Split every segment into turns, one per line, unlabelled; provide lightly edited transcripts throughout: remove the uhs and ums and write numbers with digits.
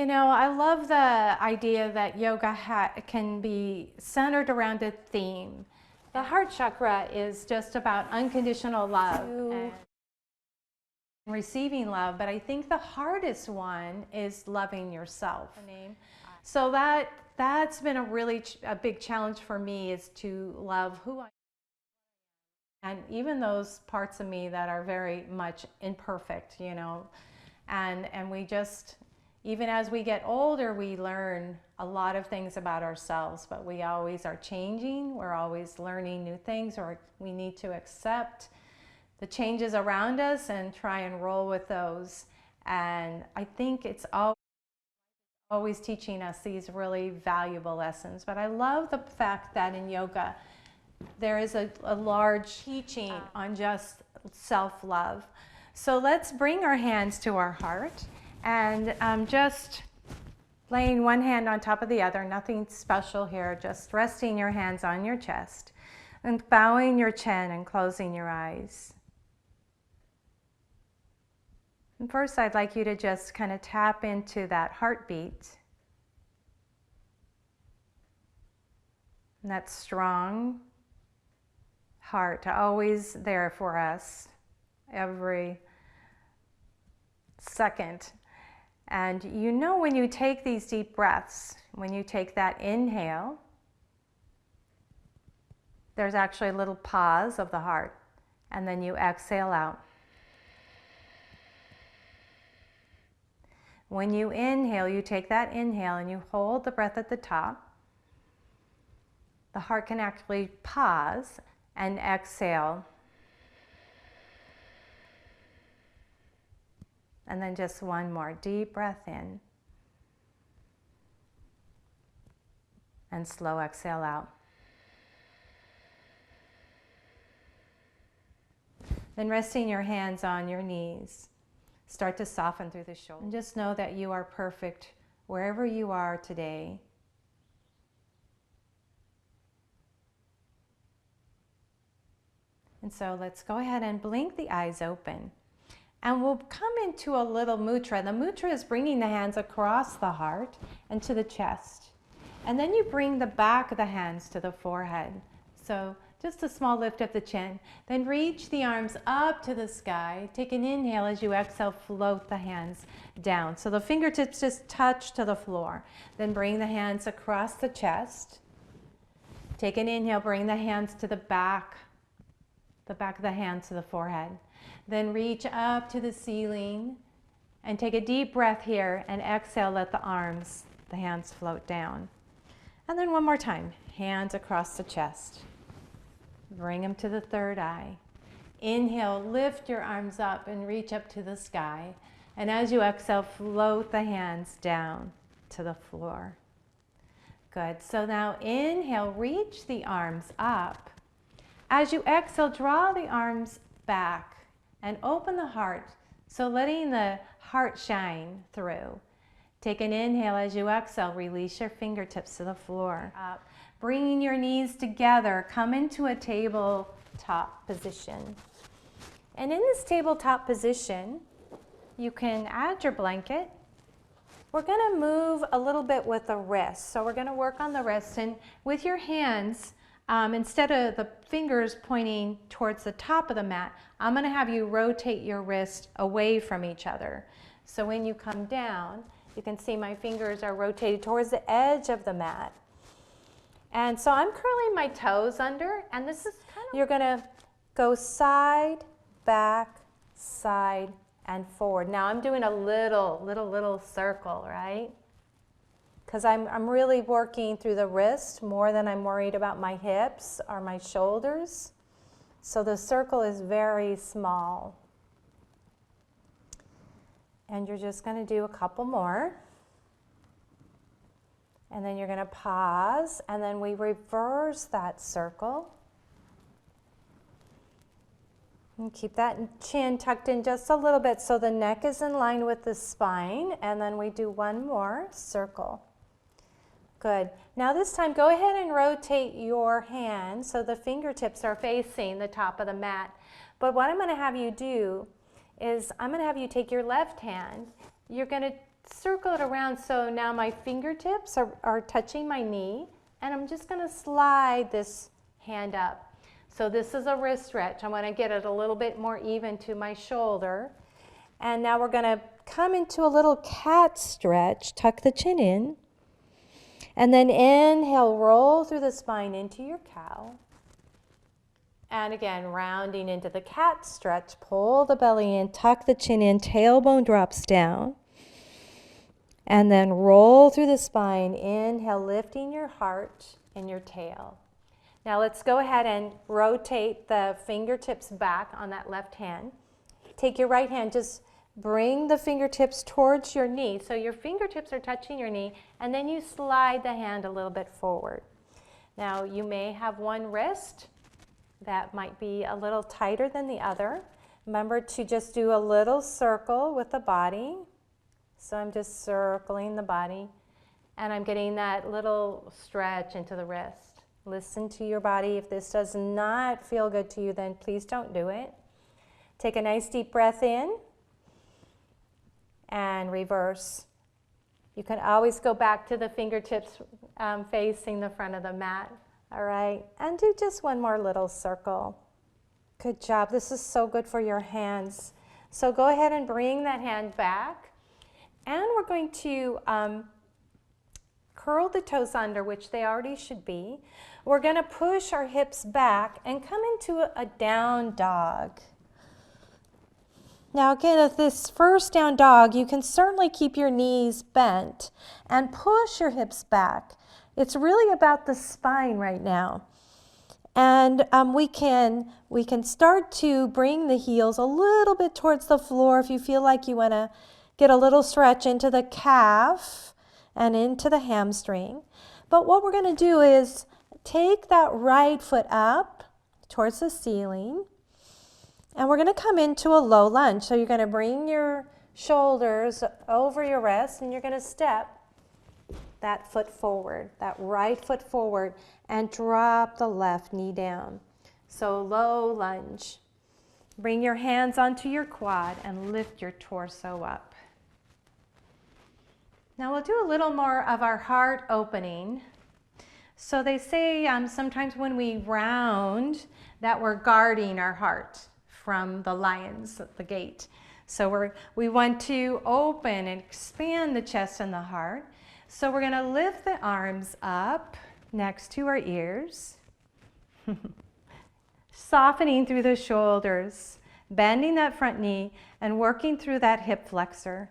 know, I love the idea that yoga can be centered around a theme. The heart chakra is just about unconditional love and receiving love, but I think the hardest one is loving yourself. So that's been a big challenge for me, is to love who I am. And even those parts of me that are very much imperfect, you know, and we just, even as we get older, we learn a lot of things about ourselves, but we always are changing. We're always learning new things, or we need to accept the changes around us and try and roll with those. And I think it's always teaching us these really valuable lessons. But I love the fact that in yoga, there is a large teaching on just self-love. So let's bring our hands to our heart, and just laying one hand on top of the other, nothing special here, just resting your hands on your chest and bowing your chin and closing your eyes. And first, I'd like you to just kind of tap into that heartbeat. And that strong heart, always there for us, every second. And you know, when you take these deep breaths, when you take that inhale, there's actually a little pause of the heart, and then you exhale out. When you inhale, you take that inhale and you hold the breath at the top. The heart can actually pause and exhale. And then just one more deep breath in. And slow exhale out. Then resting your hands on your knees, start to soften through the shoulders. And just know that you are perfect wherever you are today. And so let's go ahead and blink the eyes open. And we'll come into a little mudra. The mudra is bringing the hands across the heart and to the chest. And then you bring the back of the hands to the forehead. So just a small lift of the chin. Then reach the arms up to the sky. Take an inhale. As you exhale, float the hands down. So the fingertips just touch to the floor. Then bring the hands across the chest. Take an inhale. Bring the hands to the back of the hands to the forehead. Then reach up to the ceiling and take a deep breath here, and exhale, let the hands float down. And then one more time, hands across the chest. Bring them to the third eye. Inhale, lift your arms up and reach up to the sky. And as you exhale, float the hands down to the floor. Good. So now inhale, reach the arms up. As you exhale, draw the arms back and open the heart, so letting the heart shine through. Take an inhale. As you exhale, release your fingertips to the floor. Up. Bringing your knees together, come into a tabletop position. And in this tabletop position, you can add your blanket. We're going to move a little bit with the wrists. So we're going to work on the wrists, and with your hands, instead of the fingers pointing towards the top of the mat, I'm going to have you rotate your wrist away from each other. So when you come down, you can see my fingers are rotated towards the edge of the mat. And so I'm curling my toes under, and this is kind of, you're going to go side, back, side, and forward. Now I'm doing a little circle, right? Because I'm really working through the wrist more than I'm worried about my hips or my shoulders. So the circle is very small. And you're just going to do a couple more. And then you're going to pause, and then we reverse that circle. And keep that chin tucked in just a little bit so the neck is in line with the spine. And then we do one more circle. Good. Now this time, go ahead and rotate your hands so the fingertips are facing the top of the mat. But what I'm going to have you do is I'm going to have you take your left hand. You're going to circle it around so now my fingertips are touching my knee, and I'm just going to slide this hand up. So this is a wrist stretch. I want to get it a little bit more even to my shoulder. And now we're going to come into a little cat stretch, tuck the chin in, and then inhale, roll through the spine into your cow. And again, rounding into the cat stretch, pull the belly in, tuck the chin in, tailbone drops down. And then roll through the spine, inhale, lifting your heart and your tail. Now let's go ahead and rotate the fingertips back on that left hand. Take your right hand, just bring the fingertips towards your knee. So your fingertips are touching your knee, and then you slide the hand a little bit forward. Now you may have one wrist that might be a little tighter than the other. Remember to just do a little circle with the body. So I'm just circling the body, and I'm getting that little stretch into the wrist. Listen to your body. If this does not feel good to you, then please don't do it. Take a nice deep breath in and reverse. You can always go back to the fingertips facing the front of the mat. All right, and do just one more little circle. Good job. This is so good for your hands. So go ahead and bring that hand back. And we're going to curl the toes under, which they already should be. We're going to push our hips back and come into a down dog. Now again, at this first down dog, you can certainly keep your knees bent and push your hips back. It's really about the spine right now. And we can start to bring the heels a little bit towards the floor if you feel like you want to get a little stretch into the calf and into the hamstring. But what we're going to do is take that right foot up towards the ceiling, and we're going to come into a low lunge. So you're going to bring your shoulders over your wrist, and you're going to step that foot forward, that right foot forward, and drop the left knee down. So low lunge. Bring your hands onto your quad and lift your torso up. Now we'll do a little more of our heart opening. So they say sometimes when we round that we're guarding our heart from the lions at the gate. So we want to open and expand the chest and the heart. So we're going to lift the arms up next to our ears, softening through the shoulders, bending that front knee, and working through that hip flexor.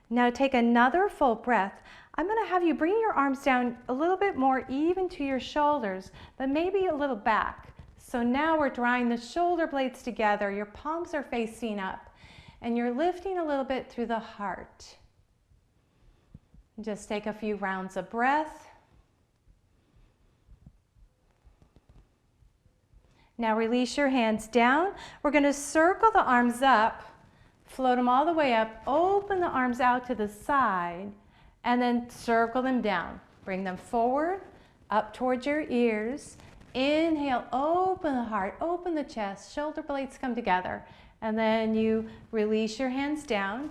Now take another full breath. I'm going to have you bring your arms down a little bit more even to your shoulders, but maybe a little back. So now we're drawing the shoulder blades together, your palms are facing up, and you're lifting a little bit through the heart. Just take a few rounds of breath. Now release your hands down. We're going to circle the arms up, float them all the way up, open the arms out to the side, and then circle them down. Bring them forward, up towards your ears. Inhale, open the heart, open the chest, shoulder blades come together. And then you release your hands down.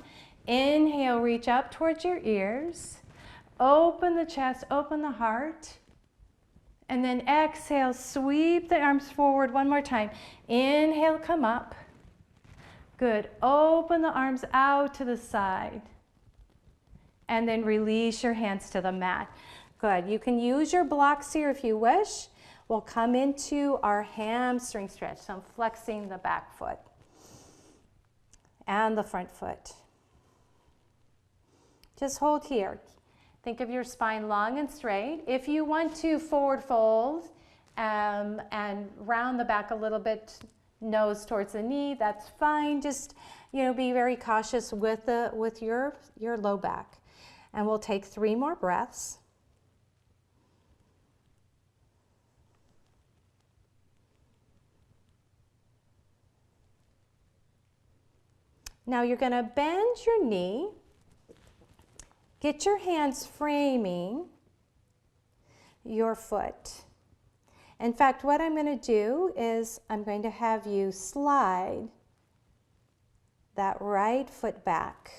Inhale, reach up towards your ears. Open the chest, open the heart. And then exhale, sweep the arms forward one more time. Inhale, come up. Good. Open the arms out to the side. And then release your hands to the mat. Good. You can use your blocks here if you wish. We'll come into our hamstring stretch. So I'm flexing the back foot and the front foot. Just hold here. Think of your spine long and straight. If you want to forward fold and round the back a little bit, nose towards the knee, that's fine. Just, be very cautious with your low back. And we'll take 3 more breaths. Now you're going to bend your knee. Get your hands framing your foot. In fact, what I'm going to do is I'm going to have you slide that right foot back.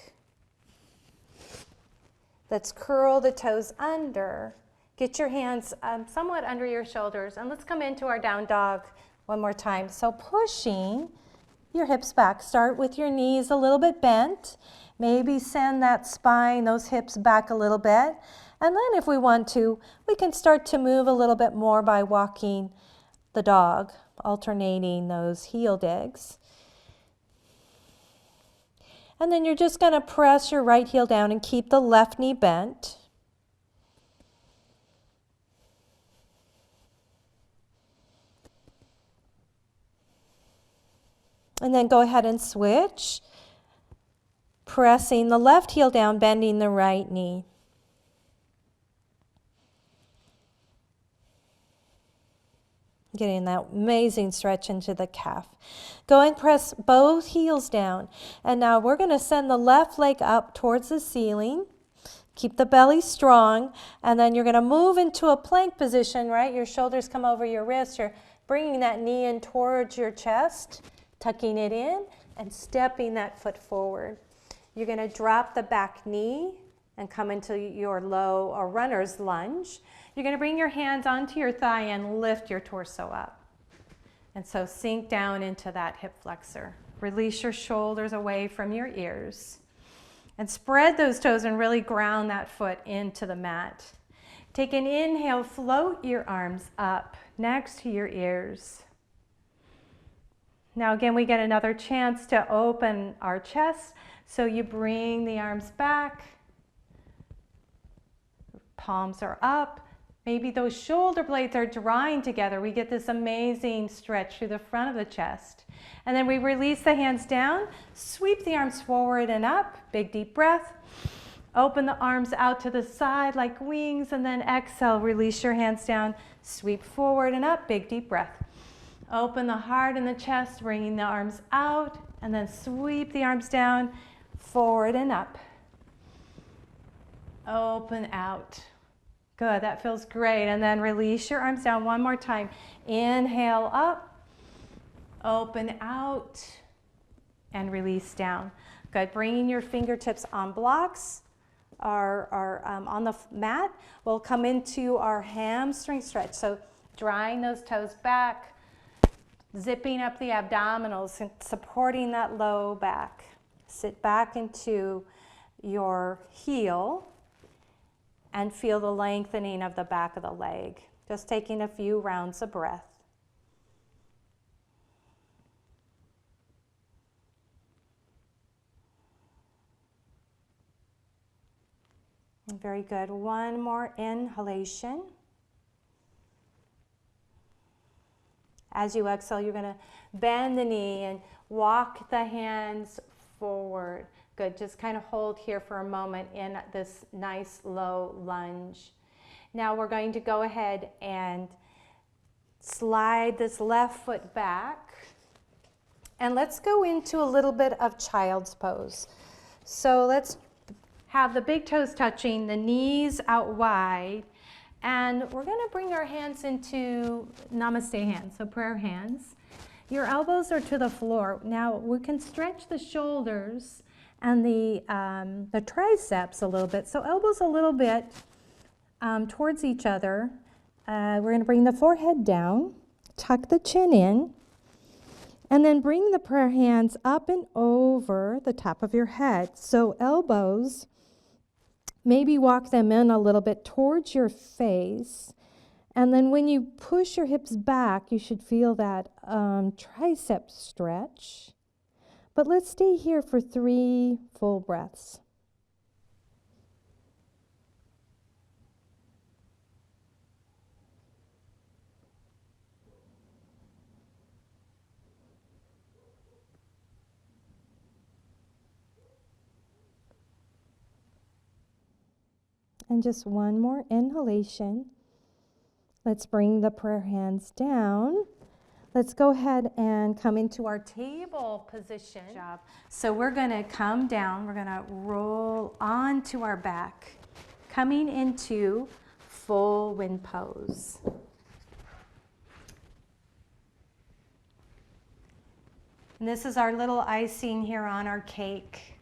Let's curl the toes under. Get your hands somewhat under your shoulders, and let's come into our down dog one more time. So pushing your hips back. Start with your knees a little bit bent. Maybe send that spine, those hips back a little bit. And then if we want to, we can start to move a little bit more by walking the dog, alternating those heel digs. And then you're just going to press your right heel down and keep the left knee bent. And then go ahead and switch, pressing the left heel down, bending the right knee. Getting that amazing stretch into the calf. Go and press both heels down. And now we're going to send the left leg up towards the ceiling. Keep the belly strong. And then you're going to move into a plank position, right? Your shoulders come over your wrists. You're bringing that knee in towards your chest, tucking it in, and stepping that foot forward. You're going to drop the back knee and come into your low or runner's lunge. You're going to bring your hands onto your thigh and lift your torso up. And so sink down into that hip flexor. Release your shoulders away from your ears. And spread those toes and really ground that foot into the mat. Take an inhale, float your arms up next to your ears. Now again, we get another chance to open our chest. So you bring the arms back. Palms are up. Maybe those shoulder blades are drawing together. We get this amazing stretch through the front of the chest. And then we release the hands down, sweep the arms forward and up. Big deep breath. Open the arms out to the side like wings, and then exhale, release your hands down, sweep forward and up. Big deep breath. Open the heart and the chest, bringing the arms out, and then sweep the arms down, forward and up. Open out. Good, that feels great. And then release your arms down one more time. Inhale up, open out, and release down. Good, bringing your fingertips on blocks or on the mat. We'll come into our hamstring stretch. So drawing those toes back, zipping up the abdominals and supporting that low back. Sit back into your heel and feel the lengthening of the back of the leg. Just taking a few rounds of breath. Very good. One more inhalation. As you exhale, you're going to bend the knee and walk the hands forward. Good, just kind of hold here for a moment in this nice low lunge. Now we're going to go ahead and slide this left foot back. And let's go into a little bit of child's pose. So let's have the big toes touching, the knees out wide. And we're going to bring our hands into Namaste Hands, so prayer hands. Your elbows are to the floor. Now we can stretch the shoulders and the triceps a little bit. So elbows a little bit towards each other. We're going to bring the forehead down, tuck the chin in, and then bring the prayer hands up and over the top of your head. So elbows, maybe walk them in a little bit towards your face. And then when you push your hips back, you should feel that tricep stretch. But let's stay here for 3 full breaths. And just one more inhalation. Let's bring the prayer hands down. Let's go ahead and come into our table position. So we're going to come down. We're going to roll onto our back, coming into full wind pose. And this is our little icing here on our cake.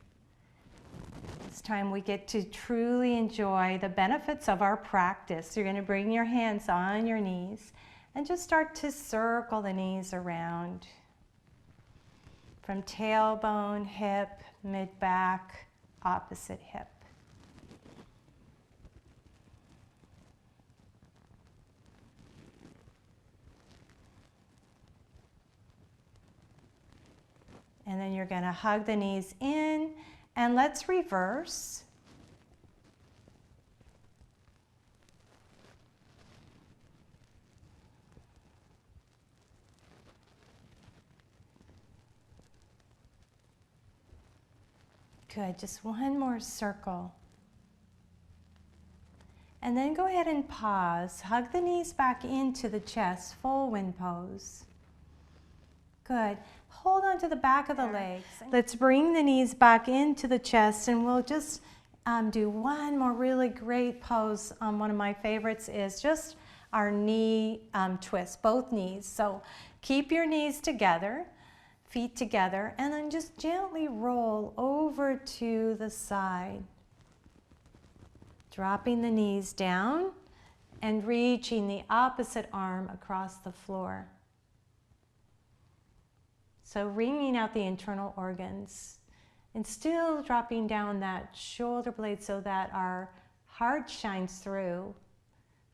It's time we get to truly enjoy the benefits of our practice. You're going to bring your hands on your knees and just start to circle the knees around. From tailbone, hip, mid-back, opposite hip. And then you're going to hug the knees in, and let's reverse. Good, just one more circle. And then go ahead and pause. Hug the knees back into the chest, full wind pose. Good. Hold on to the back of the legs. Let's bring the knees back into the chest, and we'll just do one more really great pose. One of my favorites is just our knee twist, both knees. So keep your knees together, feet together, and then just gently roll over to the side. Dropping the knees down and reaching the opposite arm across the floor. So wringing out the internal organs and still dropping down that shoulder blade so that our heart shines through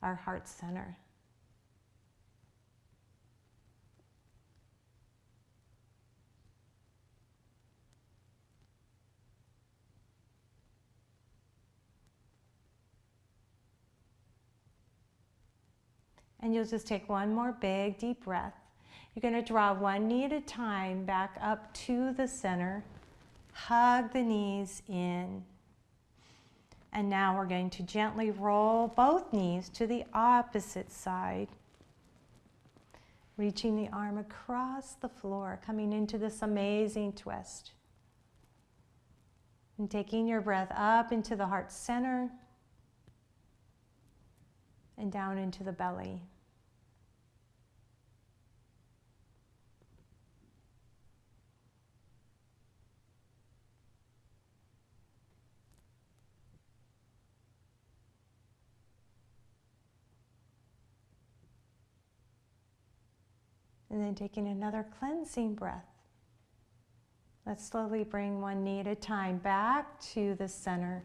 our heart center. And you'll just take one more big deep breath. You're going to draw one knee at a time back up to the center. Hug the knees in. And now we're going to gently roll both knees to the opposite side. Reaching the arm across the floor, coming into this amazing twist. And taking your breath up into the heart center and down into the belly. And then taking another cleansing breath. Let's slowly bring one knee at a time back to the center.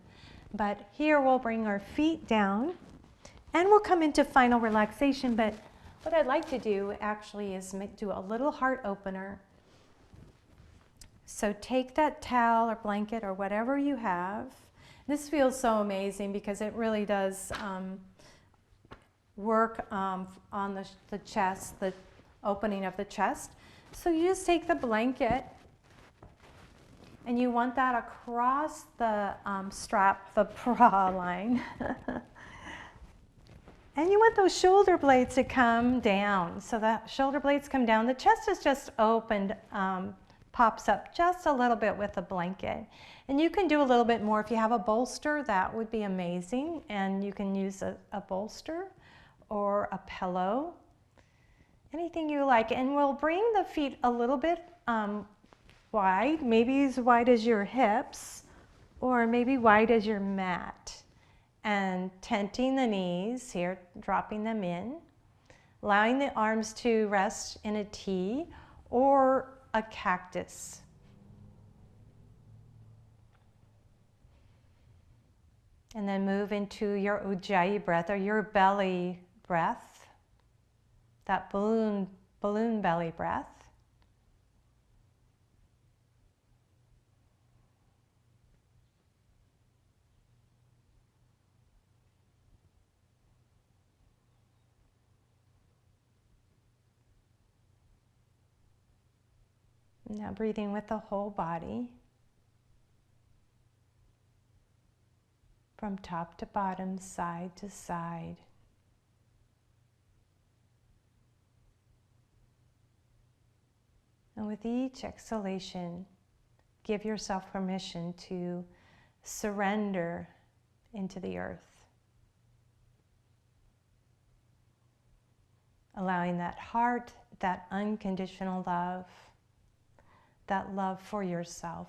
But here we'll bring our feet down and we'll come into final relaxation. But what I'd like to do actually is do a little heart opener. So take that towel or blanket or whatever you have. This feels so amazing because it really does work on the chest, the opening of the chest. So you just take the blanket and you want that across the strap, the bra line. And you want those shoulder blades to come down. So the shoulder blades come down. The chest is just opened, pops up just a little bit with the blanket. And you can do a little bit more. If you have a bolster, that would be amazing. And you can use a bolster or a pillow. Anything you like. And we'll bring the feet a little bit wide, maybe as wide as your hips, or maybe wide as your mat. And tenting the knees here, dropping them in, allowing the arms to rest in a T or a cactus. And then move into your Ujjayi breath or your belly breath, that balloon belly breath. Now breathing with the whole body, from top to bottom, side to side. And with each exhalation, give yourself permission to surrender into the earth. Allowing that heart, that unconditional love, that love for yourself.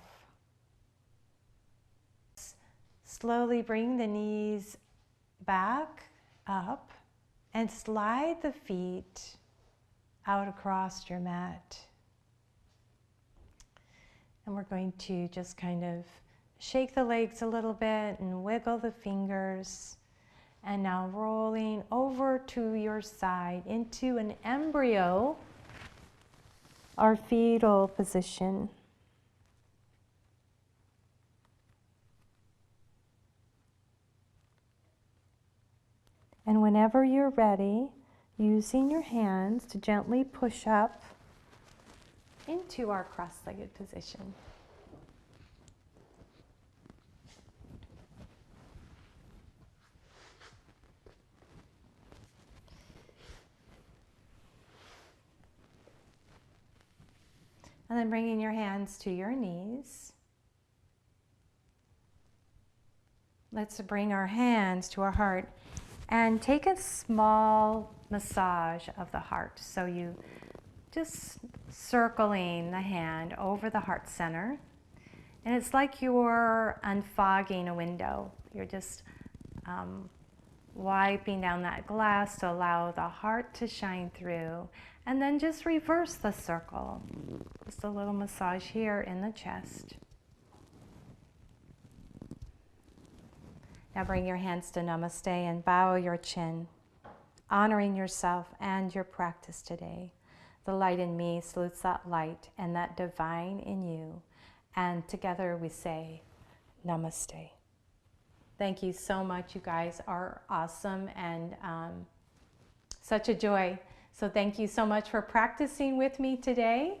Slowly bring the knees back up and slide the feet out across your mat. And we're going to just kind of shake the legs a little bit and wiggle the fingers. And now rolling over to your side into an embryo or fetal position. And whenever you're ready, using your hands to gently push up into our cross-legged position. And then bringing your hands to your knees. Let's bring our hands to our heart and take a small massage of the heart. So you just circling the hand over the heart center. And it's like you're unfogging a window. You're just wiping down that glass to allow the heart to shine through. And then just reverse the circle. Just a little massage here in the chest. Now bring your hands to Namaste and bow your chin, honoring yourself and your practice today. The light in me salutes that light and that divine in you. And together we say, Namaste. Thank you so much. You guys are awesome and such a joy. So thank you so much for practicing with me today.